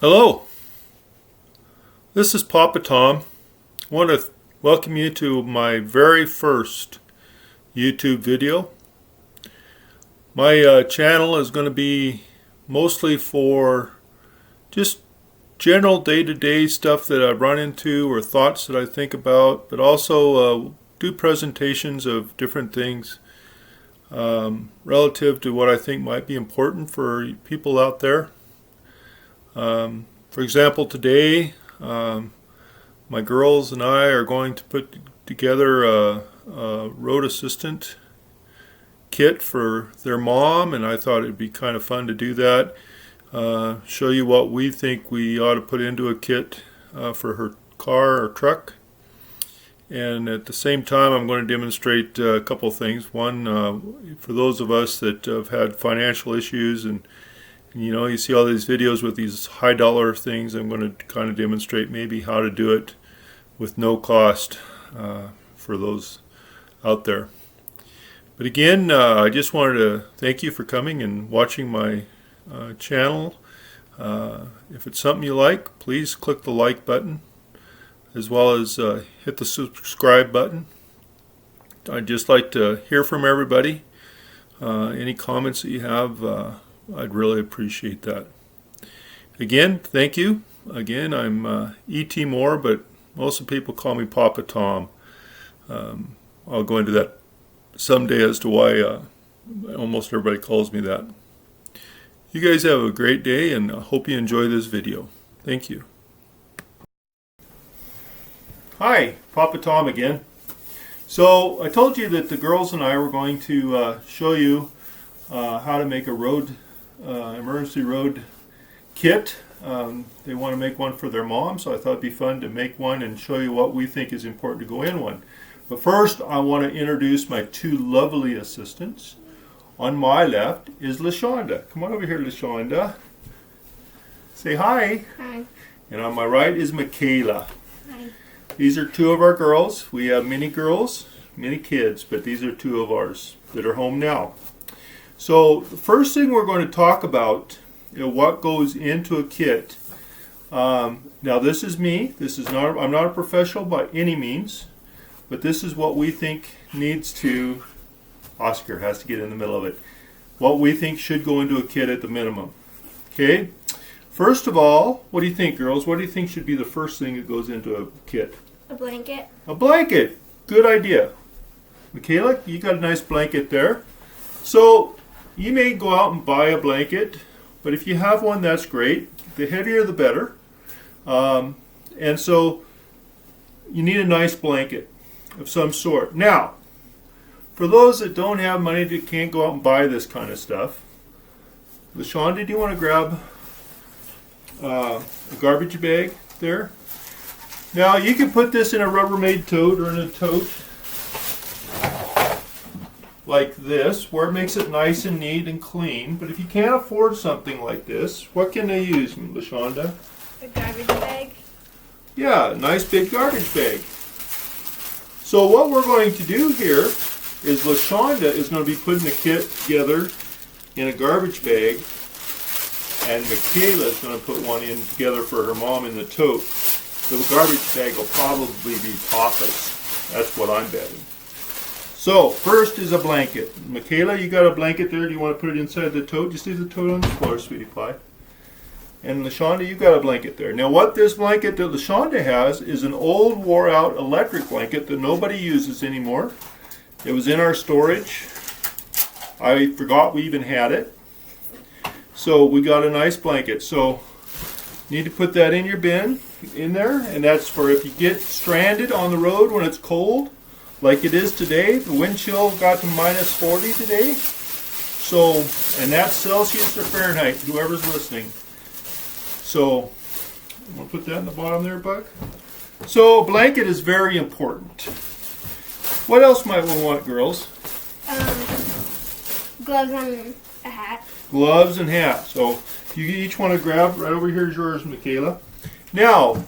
Hello, this is Papa Tom. I want to welcome you to my very first YouTube video. My channel is going to be mostly for just general day-to-day stuff that I run into or thoughts that I think about, but also do presentations of different things relative to what I think might be important for people out there. For example, today my girls and I are going to put together a road assistant kit for their mom, and I thought it'd be kind of fun to do that. Show you what we think we ought to put into a kit for her car or truck. And at the same time, I'm going to demonstrate a couple of things. One, for those of us that have had financial issues and you see all these videos with these high dollar things, I'm going to kind of demonstrate maybe how to do it with no cost for those out there. But again, I just wanted to thank you for coming and watching my channel. If it's something you like, please click the like button as well as hit the subscribe button. I'd just like to hear from everybody. Any comments that you have, I'd really appreciate that. Again, thank you. Again, I'm E.T. Moore, but most of the people call me Papa Tom. I'll go into that someday as to why almost everybody calls me that. You guys have a great day, and I hope you enjoy this video. Thank you. Hi, Papa Tom again. So I told you that the girls and I were going to show you how to make a emergency road kit. They want to make one for their mom, so I thought it'd be fun to make one and show you what we think is important to go in one. But first, I want to introduce my two lovely assistants. On my left is LaShonda. Come on over here, LaShonda. Say hi. Hi. And on my right is Michaela. Hi. These are two of our girls. We have many girls, many kids, but these are two of ours that are home now. So the first thing we're going to talk about is what goes into a kit. Now this is me. I'm not a professional by any means, but this is what we think needs to. Oscar has to get in the middle of it. What we think should go into a kit at the minimum. Okay. First of all, what do you think, girls? What do you think should be the first thing that goes into a kit? A blanket. A blanket. Good idea. Michaela, you got a nice blanket there. So you may go out and buy a blanket, but if you have one, that's great. The heavier, the better. And so you need a nice blanket of some sort. Now, for those that don't have money, that can't go out and buy this kind of stuff, LaShonda, do you want to grab a garbage bag there? Now, you can put this in a Rubbermaid tote or in a tote like this, where it makes it nice and neat and clean. But if you can't afford something like this, what can they use, LaShonda? A garbage bag. Yeah, a nice big garbage bag. So what we're going to do here is LaShonda is going to be putting the kit together in a garbage bag, and Michaela is going to put one in together for her mom in the tote. The garbage bag will probably be Papa's. That's what I'm betting. So first is a blanket. Michaela, you got a blanket there. Do you want to put it inside the tote? Just leave the tote on the floor, sweetie pie. And LaShonda, you got a blanket there. Now what this blanket that LaShonda has is an old wore out electric blanket that nobody uses anymore. It was in our storage. I forgot we even had it. So we got a nice blanket. So you need to put that in your bin, in there, and that's for if you get stranded on the road when it's cold, like it is today. The wind chill got to minus 40 today. So, and that's Celsius or Fahrenheit, whoever's listening. So, I'm going to put that in the bottom there, Buck. So, a blanket is very important. What else might we want, girls? Gloves and a hat. Gloves and hat. So if you each want to grab, right over here is yours, Michaela. Now,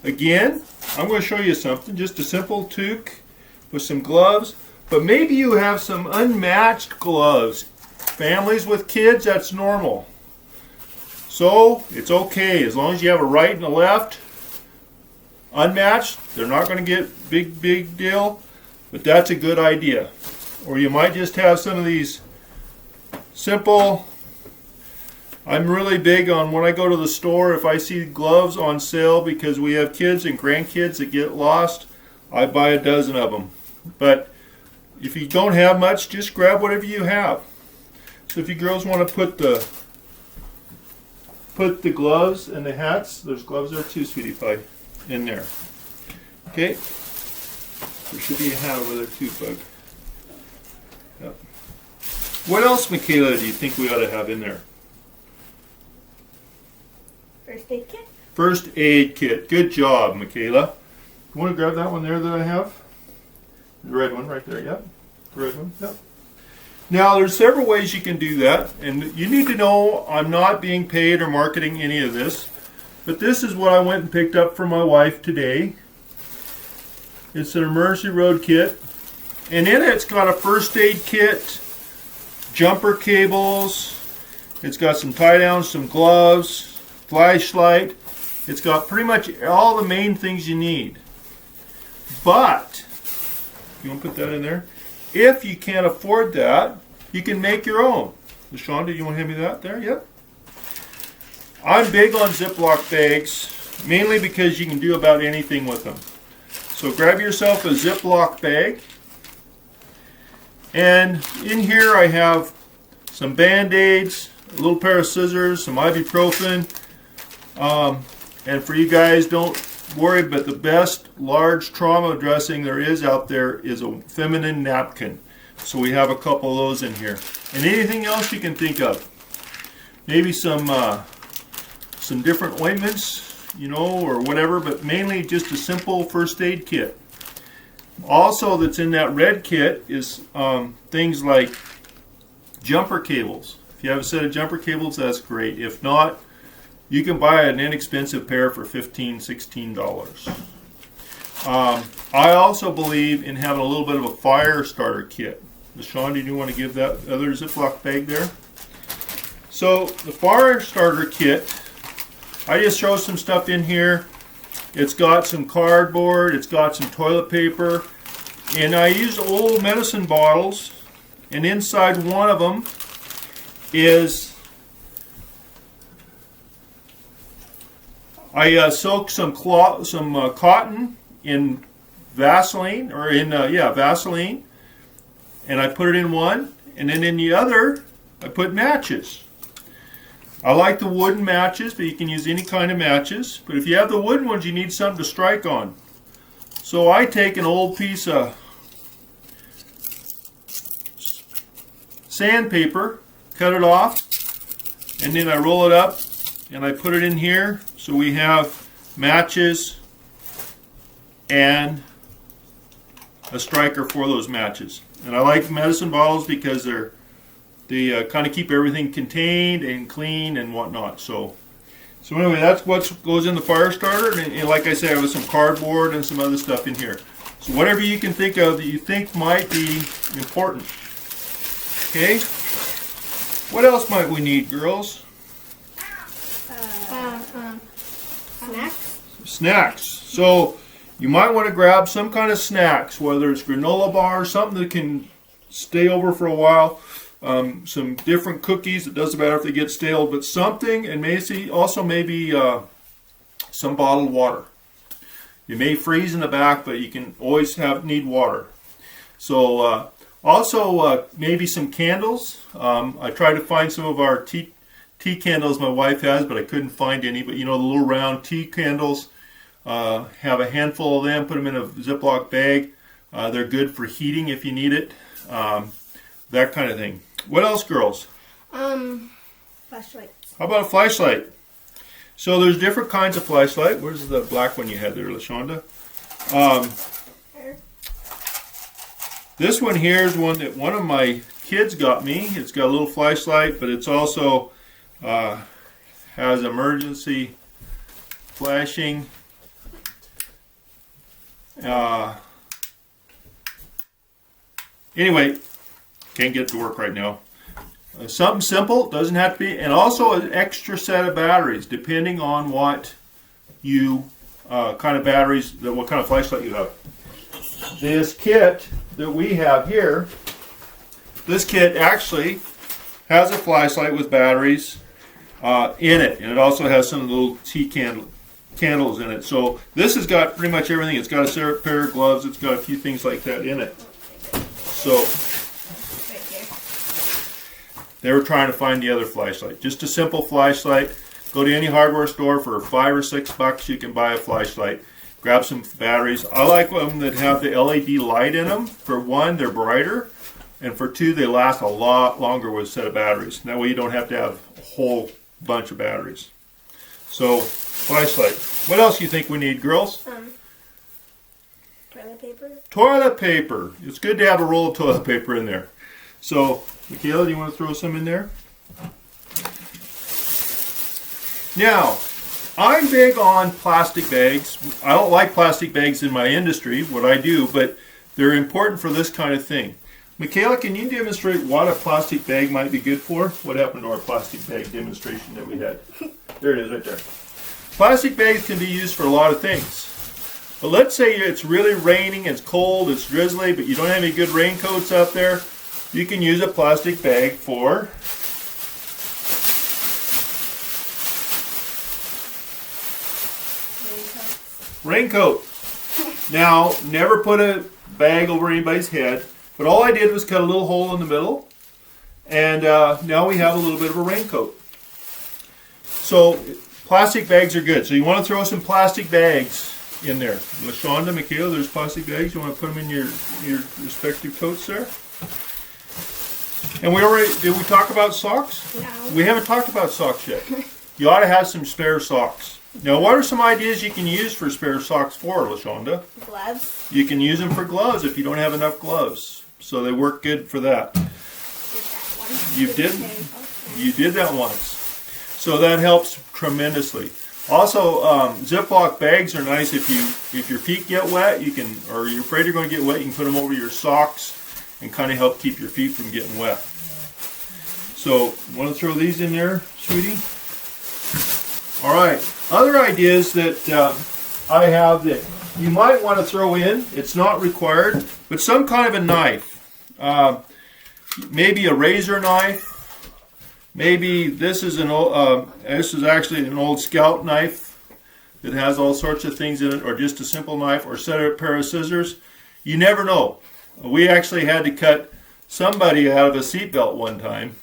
again, I'm going to show you something. Just a simple toque with some gloves. But maybe you have some unmatched gloves. Families with kids, that's normal. So it's okay as long as you have a right and a left. Unmatched, they're not going to get big deal, but that's a good idea. Or you might just have some of these simple. I'm really big on when I go to the store, if I see gloves on sale because we have kids and grandkids that get lost, I buy a dozen of them. But if you don't have much, just grab whatever you have. So if you girls want to put the gloves and the hats, there's gloves there too, sweetie pie, in there. Okay? There should be a hat over there too, bug. Yep. What else, Michaela, do you think we ought to have in there? First aid kit. First aid kit. Good job, Michaela. You want to grab that one there that I have? The red one right there, yep. The red one, yep. Now, there's several ways you can do that, and you need to know I'm not being paid or marketing any of this, but this is what I went and picked up for my wife today. It's an emergency road kit, and in it, it's got a first aid kit, jumper cables, it's got some tie downs, some gloves, flashlight. It's got pretty much all the main things you need. But, you want to put that in there? If you can't afford that, you can make your own. LaShonda, you want to hand me that there? Yep. I'm big on ziplock bags, mainly because you can do about anything with them. So grab yourself a ziplock bag. And in here I have some Band-Aids, a little pair of scissors, some ibuprofen. And for you guys, don't worry, but the best large trauma dressing there is out there is a feminine napkin. So we have a couple of those in here. And anything else you can think of. Maybe some different ointments, or whatever, but mainly just a simple first aid kit. Also that's in that red kit is things like jumper cables. If you have a set of jumper cables, that's great. If not, you can buy an inexpensive pair for $15, $16. I also believe in having a little bit of a fire starter kit. LaShawn, do you want to give that other Ziploc bag there? So the fire starter kit, I just throw some stuff in here. It's got some cardboard, it's got some toilet paper, and I use old medicine bottles, and inside one of them is I soak some cotton in Vaseline, Vaseline, and I put it in one, and then in the other, I put matches. I like the wooden matches, but you can use any kind of matches. But if you have the wooden ones, you need something to strike on. So I take an old piece of sandpaper, cut it off, and then I roll it up, and I put it in here. So we have matches and a striker for those matches. And I like medicine bottles because they kind of keep everything contained and clean and whatnot. So anyway, that's what goes in the fire starter. And like I said, I have some cardboard and some other stuff in here. So whatever you can think of that you think might be important. Okay? What else might we need, girls? Snacks. Snacks. So you might want to grab some kind of snacks, whether it's granola bars, something that can stay over for a while. Some different cookies. It doesn't matter if they get stale, but something, and maybe some bottled water. You may freeze in the back, but you can always need water. So also maybe some candles. I tried to find some of our tea candles my wife has, but I couldn't find any. But the little round tea candles, have a handful of them, put them in a Ziploc bag. They're good for heating if you need it. That kind of thing. What else, girls? Flashlights. How about a flashlight? So there's different kinds of flashlight. Where's the black one you had there, LaShonda? This one here is one that one of my kids got me. It's got a little flashlight, but it's also has emergency flashing. Anyway, can't get to work right now. something simple, doesn't have to be, and also an extra set of batteries, depending on what you kind of batteries, what kind of flashlight you have. This kit that we have here, this kit actually has a flashlight with batteries in it, and it also has some little candles in it. So this has got pretty much everything. It's got a pair of gloves. It's got a few things like that in it. So they were trying to find the other flashlight. Just a simple flashlight. Go to any hardware store for $5 or $6. You can buy a flashlight. Grab some batteries. I like them that have the LED light in them. For one, they're brighter. And for two, they last a lot longer with a set of batteries. That way you don't have to have a whole bunch of batteries. So, flashlight. What else do you think we need, girls? Toilet paper. Toilet paper. It's good to have a roll of toilet paper in there. So, Michaela, do you want to throw some in there? Now, I'm big on plastic bags. I don't like plastic bags in my industry, what I do, but they're important for this kind of thing. Michaela, can you demonstrate what a plastic bag might be good for? What happened to our plastic bag demonstration that we had? There it is right there. Plastic bags can be used for a lot of things. But let's say it's really raining, it's cold, it's drizzly, but you don't have any good raincoats out there. You can use a plastic bag for raincoat. Now, never put a bag over anybody's head, but all I did was cut a little hole in the middle, and now we have a little bit of a raincoat. So, plastic bags are good. So you want to throw some plastic bags in there. LaShonda, Michaela, there's plastic bags. You want to put them in your respective coats there? And did we talk about socks? No. We haven't talked about socks yet. You ought to have some spare socks. Now, what are some ideas you can use for spare socks for, LaShonda? Gloves. You can use them for gloves if you don't have enough gloves. So they work good for that. You did that once. So that helps tremendously. Also, ziplock bags are nice if your feet get wet, you can, or you're afraid you're going to get wet, you can put them over your socks and kind of help keep your feet from getting wet. So, want to throw these in there, sweetie? All right. Other ideas that I have that you might want to throw in, it's not required, but some kind of a knife. Maybe a razor knife. Maybe this is actually an old Scout knife that has all sorts of things in it, or just a simple knife, or set a pair of scissors. You never know. We actually had to cut somebody out of a seatbelt one time,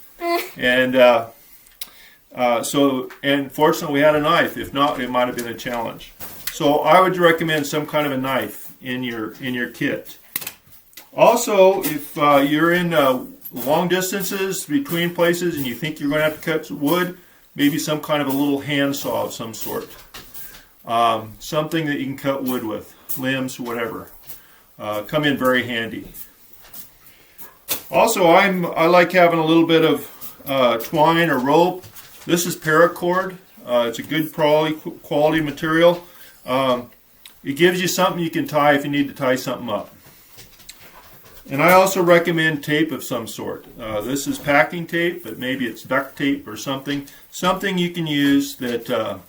and fortunately we had a knife. If not, it might have been a challenge. So I would recommend some kind of a knife in your kit. Also, if you're in long distances between places and you think you're going to have to cut wood, maybe some kind of a little handsaw of some sort. Something that you can cut wood with, limbs, whatever. Come in very handy. Also, I like having a little bit of twine or rope. This is paracord. It's a good quality material. It gives you something you can tie if you need to tie something up. And I also recommend tape of some sort. This is packing tape, but maybe it's duct tape or something. Something you can use that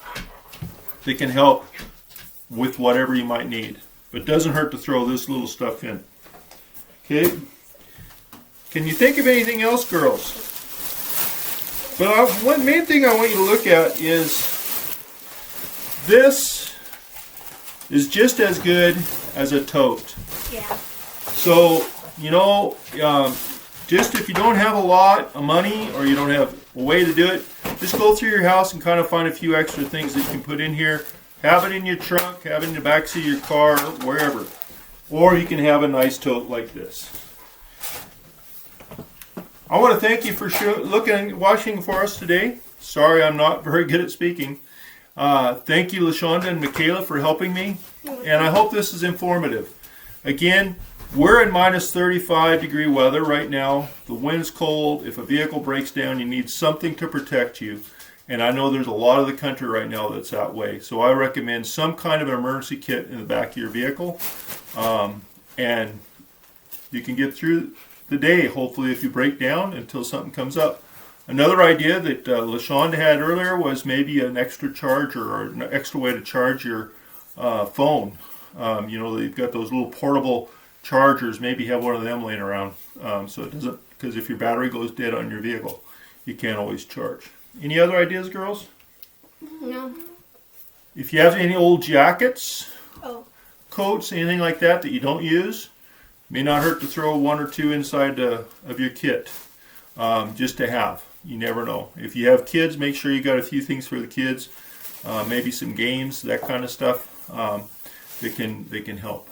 can help with whatever you might need. But it doesn't hurt to throw this little stuff in. Okay? Can you think of anything else, girls? But one main thing I want you to look at is this is just as good as a tote. Yeah. So, just if you don't have a lot of money or you don't have a way to do it, just go through your house and kind of find a few extra things that you can put in here. Have it in your trunk, have it in the backseat of your car, wherever. Or you can have a nice tote like this. I want to thank you for watching for us today. Sorry I'm not very good at speaking. Thank you, LaShonda and Michaela, for helping me. And I hope this is informative. Again, we're in minus 35 degree weather right now. The wind's cold. If a vehicle breaks down, you need something to protect you. And I know there's a lot of the country right now that's that way. So I recommend some kind of an emergency kit in the back of your vehicle. And you can get through the day, hopefully, if you break down until something comes up. Another idea that LaShonda had earlier was maybe an extra charger or an extra way to charge your phone. They've got those little portable chargers. Maybe have one of them laying around so it doesn't, because if your battery goes dead on your vehicle, you can't always charge. Any other ideas, girls? No. If you have any old jackets, Oh. coats, anything like that that you don't use, may not hurt to throw one or two inside of your kit, just to have. You never know. If you have kids, make sure you got a few things for the kids, maybe some games, that kind of stuff. They can help.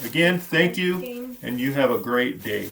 Again, thank you, and you have a great day.